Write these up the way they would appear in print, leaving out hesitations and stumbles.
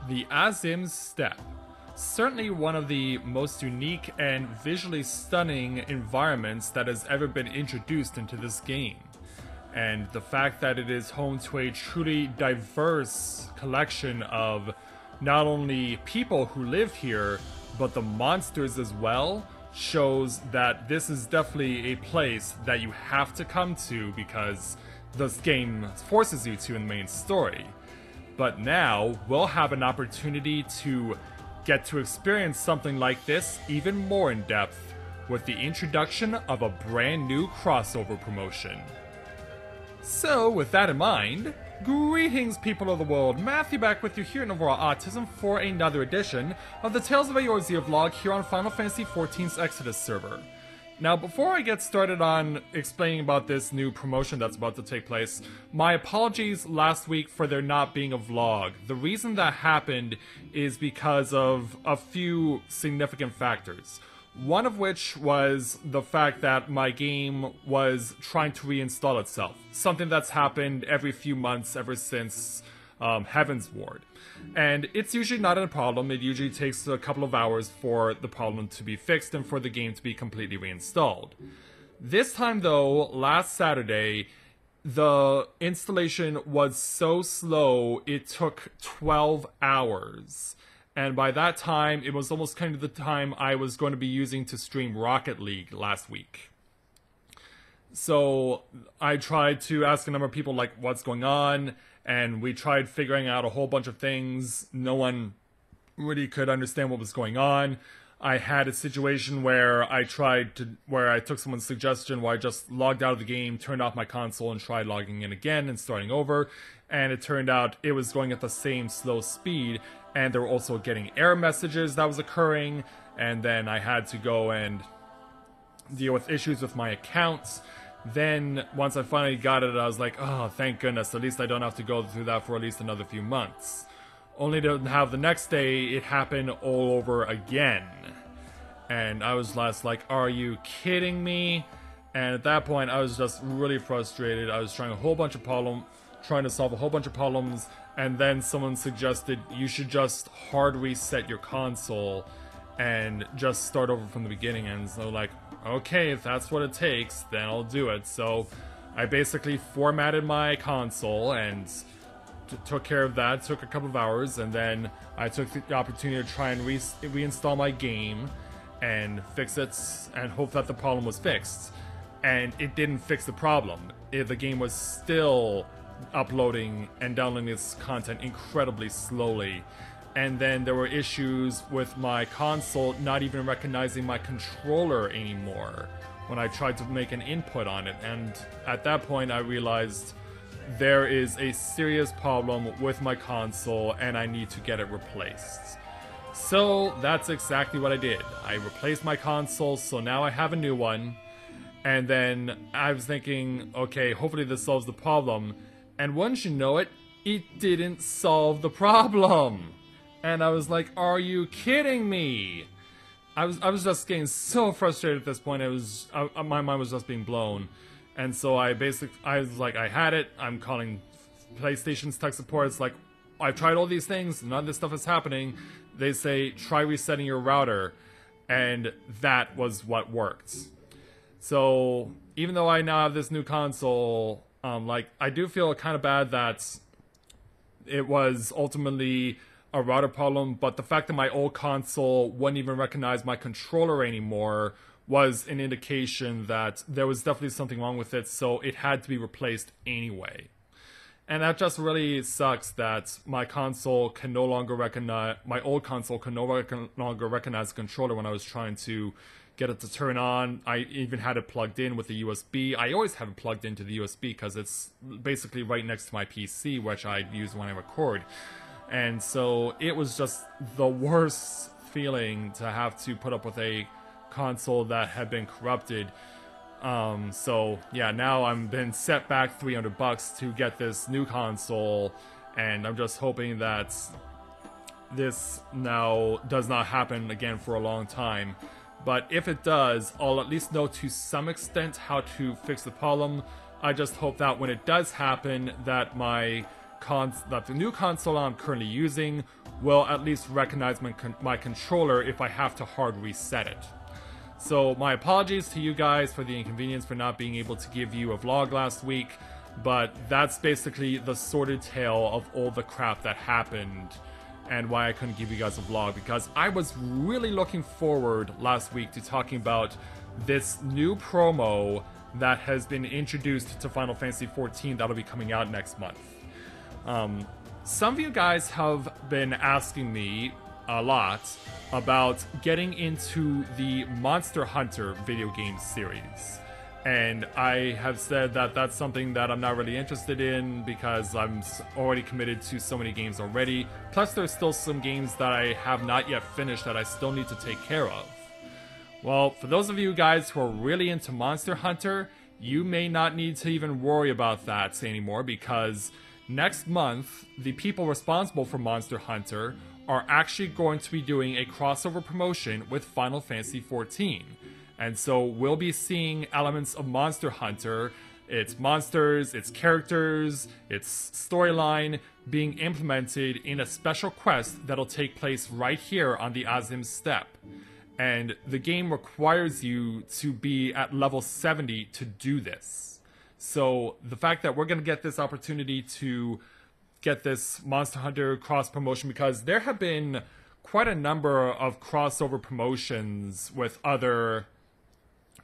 The Azim Steppe. Certainly one of the most unique and visually stunning environments that has ever been introduced into this game. And the fact that it is home to a truly diverse collection of not only people who live here, but the monsters as well, shows that this is definitely a place that you have to come to because this game forces you to in the main story. But now, we'll have an opportunity to get to experience something like this even more in depth with the introduction of a brand new crossover promotion. So, with that in mind, greetings people of the world, Matthew back with you here in Overall Autism for another edition of the Tales of Eorzea vlog here on Final Fantasy XIV's Exodus server. Now, before I get started on explaining about this new promotion that's about to take place, my apologies last week for there not being a vlog. The reason that happened is because of a few significant factors. One of which was the fact that my game was trying to reinstall itself. Something that's happened every few months ever since Heaven's Ward. And it's usually not a problem. It usually takes a couple of hours for the problem to be fixed and for the game to be completely reinstalled. This time though, last Saturday, the installation was so slow it took 12 hours. And by that time, it was almost kind of the time I was going to be using to stream Rocket League last week. So I tried to ask a number of people like what's going on, and we tried figuring out a whole bunch of things. No one really could understand what was going on. I had a situation where I took someone's suggestion where I just logged out of the game, turned off my console, and tried logging in again and starting over. And it turned out it was going at the same slow speed, and they were also getting error messages that was occurring, and then I had to go and deal with issues with my accounts. Then, once I finally got it, I was like, oh, thank goodness, at least I don't have to go through that for at least another few months. Only to have the next day, it happen all over again. And I was last like, are you kidding me? And at that point, I was just really frustrated. I was trying to solve a whole bunch of problems, and then someone suggested you should just hard reset your console and just start over from the beginning. And so like, okay, if that's what it takes, then I'll do it. So I basically formatted my console and took care of that. It took a couple of hours, and then I took the opportunity to try and reinstall my game and fix it and hope that the problem was fixed. And it didn't fix the problem. The game was still uploading and downloading its content incredibly slowly. And then there were issues with my console not even recognizing my controller anymore when I tried to make an input on it. And at that point I realized there is a serious problem with my console and I need to get it replaced. So that's exactly what I did. I replaced my console, so now I have a new one. And then I was thinking, okay, hopefully this solves the problem. And once you know it, it didn't solve the problem. And I was like, are you kidding me? I was just getting so frustrated at this point. My mind was just being blown. And so I was like, I had it. I'm calling PlayStation's tech support. It's like, I've tried all these things. None of this stuff is happening. They say, try resetting your router. And that was what worked. So even though I now have this new console, I do feel kind of bad that it was ultimately a router problem, but the fact that my old console wouldn't even recognize my controller anymore was an indication that there was definitely something wrong with it, so it had to be replaced anyway. And that just really sucks that my old console can no longer recognize the controller when I was trying to get it to turn on. I even had it plugged in with the USB. I always have it plugged into the USB because it's basically right next to my PC, which I use when I record. And so it was just the worst feeling to have to put up with a console that had been corrupted. So yeah, now I'm been set back $300 to get this new console, and I'm just hoping that this now does not happen again for a long time. But if it does, I'll at least know to some extent how to fix the problem. I just hope that when it does happen, that my the new console I'm currently using will at least recognize my controller if I have to hard reset it. So my apologies to you guys for the inconvenience for not being able to give you a vlog last week, but that's basically the sordid tale of all the crap that happened and why I couldn't give you guys a vlog, because I was really looking forward last week to talking about this new promo that has been introduced to Final Fantasy XIV that'll be coming out next month. Some of you guys have been asking me a lot about getting into the Monster Hunter video game series. And I have said that that's something that I'm not really interested in because I'm already committed to so many games already. Plus there's still some games that I have not yet finished that I still need to take care of. Well, for those of you guys who are really into Monster Hunter, you may not need to even worry about that anymore, because next month, the people responsible for Monster Hunter are actually going to be doing a crossover promotion with Final Fantasy XIV. And so we'll be seeing elements of Monster Hunter, its monsters, its characters, its storyline being implemented in a special quest that'll take place right here on the Azim Steppe. And the game requires you to be at level 70 to do this. So the fact that we're going to get this opportunity to get this Monster Hunter cross promotion, because there have been quite a number of crossover promotions with other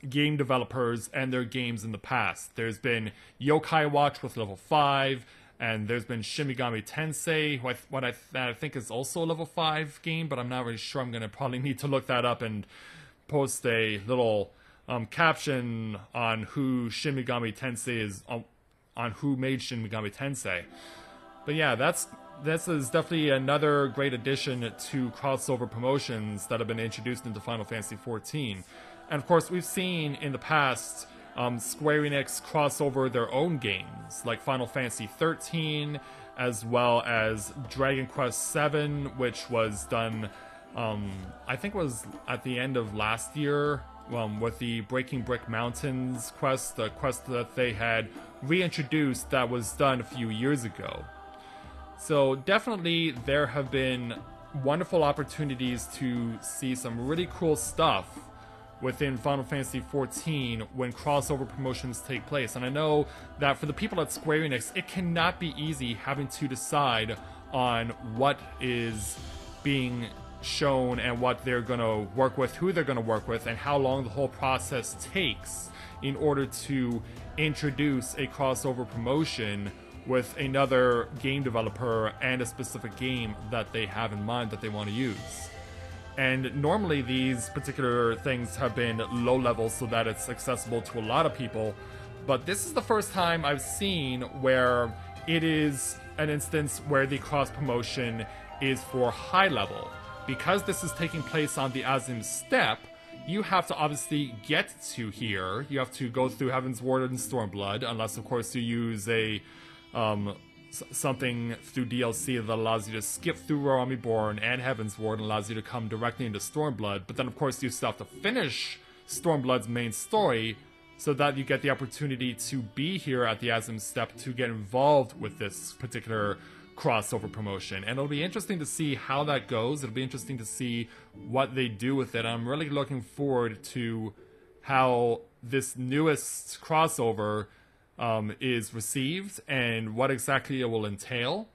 game developers and their games in the past. There's been Yokai Watch with level 5, and there's been Shin Megami Tensei, what I think is also a level 5 game, but I'm not really sure. I'm going to probably need to look that up and post a little caption on who Shin Megami Tensei is, on who made Shin Megami Tensei. But yeah, this is definitely another great addition to crossover promotions that have been introduced into Final Fantasy XIV. And of course, we've seen in the past Square Enix crossover their own games, like Final Fantasy XIII, as well as Dragon Quest VII, which was done, I think it was at the end of last year, with the Breaking Brick Mountains quest, the quest that they had reintroduced that was done a few years ago. So definitely there have been wonderful opportunities to see some really cool stuff within Final Fantasy XIV when crossover promotions take place. And I know that for the people at Square Enix, it cannot be easy having to decide on what is being shown and what they're going to work with, who they're going to work with, and how long the whole process takes in order to introduce a crossover promotion with another game developer and a specific game that they have in mind that they want to use. And normally these particular things have been low level so that it's accessible to a lot of people, but this is the first time I've seen where it is an instance where the cross promotion is for high level. Because this is taking place on the Azim Steppe, you have to obviously get to here. You have to go through Heaven's Ward and Stormblood, unless of course you use a something through DLC that allows you to skip through Realm Reborn and Heaven's Ward and allows you to come directly into Stormblood. But then of course you still have to finish Stormblood's main story so that you get the opportunity to be here at the Azim Steppe to get involved with this particular crossover promotion. And it'll be interesting to see how that goes. It'll be interesting to see what they do with it. I'm really looking forward to how this newest crossover is received and what exactly it will entail.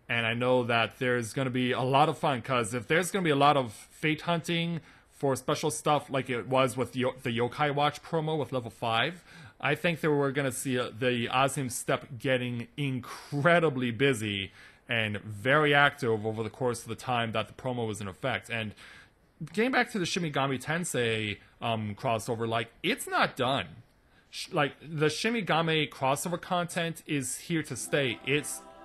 And I know that there's going to be a lot of fun, because if there's going to be a lot of fate hunting for special stuff like it was with the Yokai Watch promo with level 5, I think that we're going to see the Azim Steppe getting incredibly busy and very active over the course of the time that the promo was in effect. And getting back to the Shin Megami Tensei crossover, like, it's not done. Like, the Shin Megami crossover content is here to stay.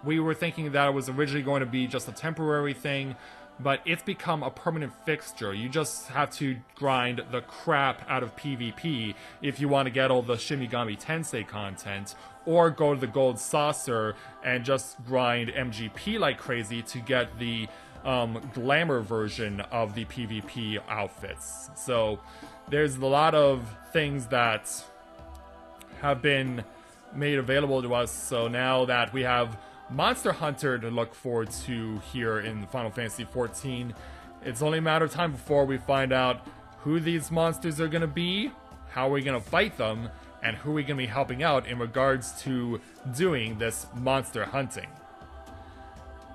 We were thinking that it was originally going to be just a temporary thing, but it's become a permanent fixture. You just have to grind the crap out of PvP if you want to get all the Shin Megami Tensei content, or go to the Gold Saucer and just grind MGP like crazy to get the glamour version of the PvP outfits. So there's a lot of things that have been made available to us. So now that we have monster hunter to look forward to here in Final Fantasy XIV. It's only a matter of time before we find out who these monsters are going to be, how we're going to fight them, and who we're going to be helping out in regards to doing this monster hunting.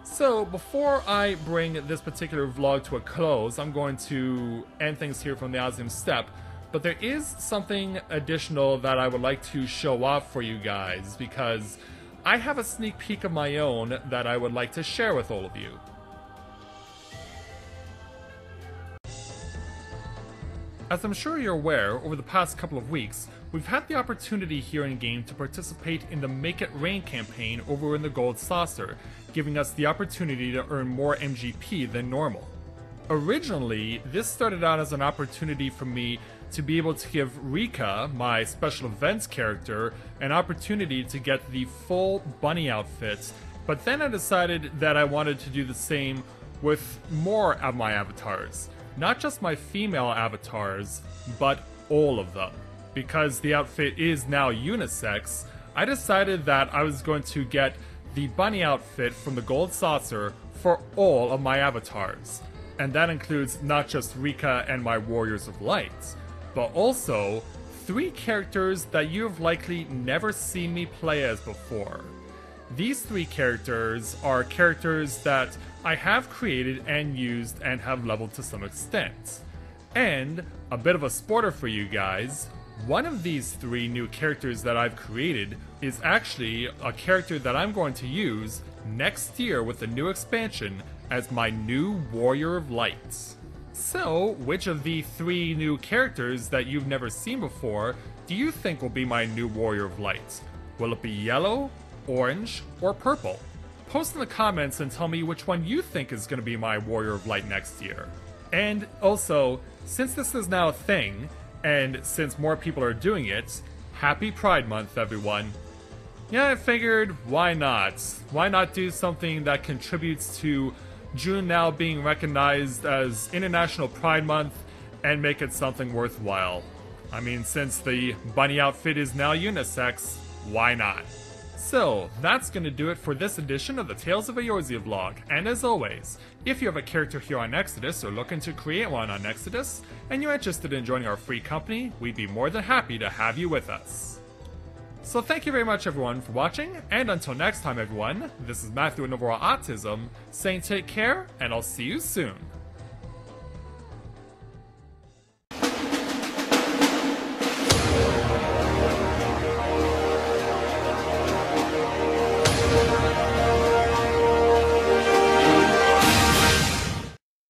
So, before I bring this particular vlog to a close, I'm going to end things here from the Elysium Steppe, but there is something additional that I would like to show off for you guys, because I have a sneak peek of my own that I would like to share with all of you. As I'm sure you're aware, over the past couple of weeks, we've had the opportunity here in-game to participate in the Make It Rain campaign over in the Gold Saucer, giving us the opportunity to earn more MGP than normal. Originally, this started out as an opportunity for me to be able to give Rika, my special events character, an opportunity to get the full bunny outfit, but then I decided that I wanted to do the same with more of my avatars. Not just my female avatars, but all of them. Because the outfit is now unisex, I decided that I was going to get the bunny outfit from the Gold Saucer for all of my avatars. And that includes not just Rika and my Warriors of Light, but also 3 characters that you've likely never seen me play as before. These 3 characters are characters that I have created and used and have leveled to some extent. And, a bit of a spoiler for you guys, one of these 3 new characters that I've created is actually a character that I'm going to use next year with the new expansion as my new Warrior of Light. So, which of the 3 new characters that you've never seen before do you think will be my new Warrior of Light? Will it be yellow, orange, or purple? Post in the comments and tell me which one you think is going to be my Warrior of Light next year. And also, since this is now a thing, and since more people are doing it, happy Pride Month, everyone. Yeah, I figured, why not? Why not do something that contributes to June now being recognized as International Pride Month and make it something worthwhile? I mean, since the bunny outfit is now unisex, why not? So, that's gonna do it for this edition of the Tales of Eorzea vlog, and as always, if you have a character here on Exodus or looking to create one on Exodus, and you're interested in joining our free company, we'd be more than happy to have you with us. So thank you very much everyone for watching, and until next time everyone, this is Matthew with Overall Autism, saying take care, and I'll see you soon.